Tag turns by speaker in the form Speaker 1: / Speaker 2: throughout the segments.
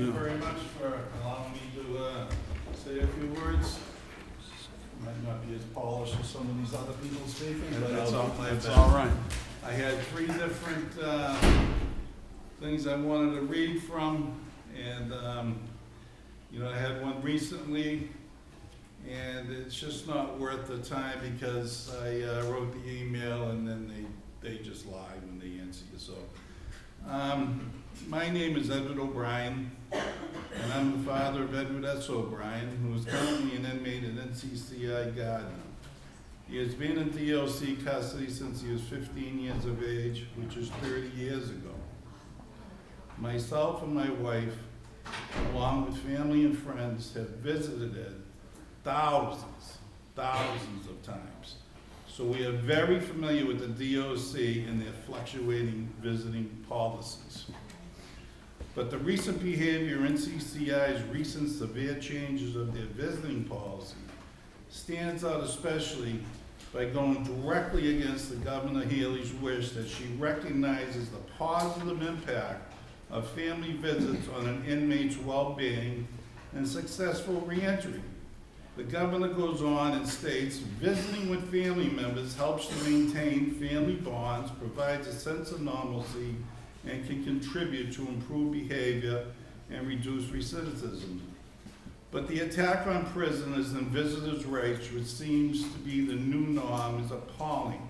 Speaker 1: you very much for allowing me to say a few words. Might not be as polished as some of these other people speaking, but
Speaker 2: That's
Speaker 1: I'll do my
Speaker 2: that's
Speaker 1: best.
Speaker 2: all right.
Speaker 1: I had 3 different things I wanted to read from, and I had one recently, and it's just not worth the time because I wrote the email and then they just lie when they answer you. So, my name is Edward O'Brien, and I'm the father of Edward S. O'Brien, who is currently an inmate in NCCI Gardner. He has been in DOC custody since he was 15 years of age, which is 30 years ago. Myself and my wife, along with family and friends, have visited Ed thousands of times. So we are very familiar with the DOC and their fluctuating visiting policies. But the recent behavior in NCCI's recent severe changes of their visiting policy stands out especially by going directly against the Governor Healy's wish that she recognizes the positive impact of family visits on an inmate's well-being and successful reentry. The governor goes on and states, visiting with family members helps to maintain family bonds, provides a sense of normalcy, and can contribute to improved behavior and reduce recidivism. But the attack on prisoners and visitors' rights, which seems to be the new norm, is appalling.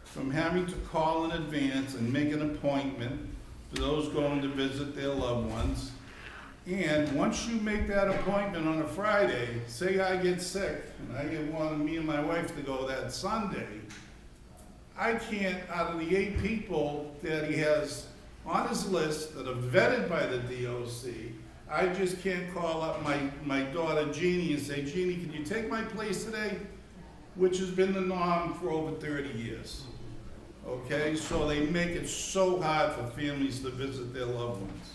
Speaker 1: From having to call in advance and make an appointment for those going to visit their loved ones, and once you make that appointment on a Friday, say I get sick, and I wanted me and my wife to go that Sunday, I can't, out of the 8 people that he has on his list that are vetted by the DOC, I just can't call up my daughter Jeannie and say, Jeannie, can you take my place today? Which has been the norm for over 30 years. Okay, so they make it so hard for families to visit their loved ones.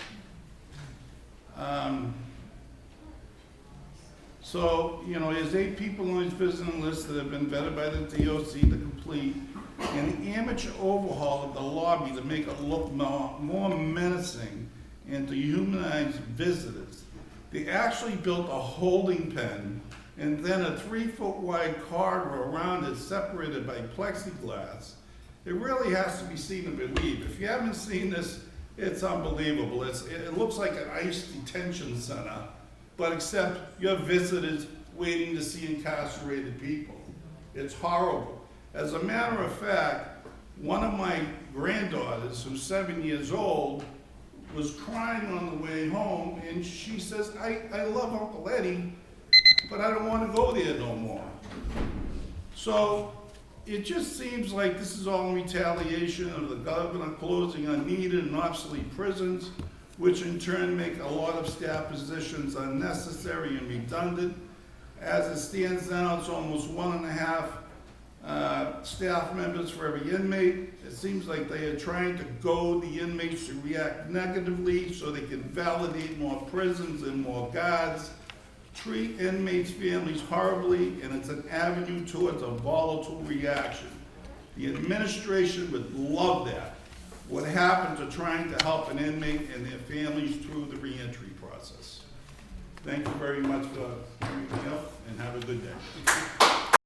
Speaker 1: There's 8 people on his visiting list that have been vetted by the DOC to complete an amateur overhaul of the lobby to make it look more menacing and to humanize visitors. They actually built a holding pen and then a 3-foot wide corridor around it separated by plexiglass. It really has to be seen to believe. If you haven't seen this, it's unbelievable. It looks like an ICE detention center, but except you have visitors waiting to see incarcerated people. It's horrible. As a matter of fact, one of my granddaughters, who's 7 years old, was crying on the way home, and she says, I love Uncle Eddie, but I don't want to go there no more. So it just seems like this is all in retaliation of the governor closing unneeded and obsolete prisons, which in turn make a lot of staff positions unnecessary and redundant. As it stands now, it's almost 1.5 staff members for every inmate. It seems like they are trying to goad the inmates to react negatively so they can validate more prisons and more guards, treat inmates' families horribly, and it's an avenue towards a volatile reaction. The administration would love that. What happened to trying to help an inmate and their families through the reentry process? Thank you very much for hearing me out, and have a good day.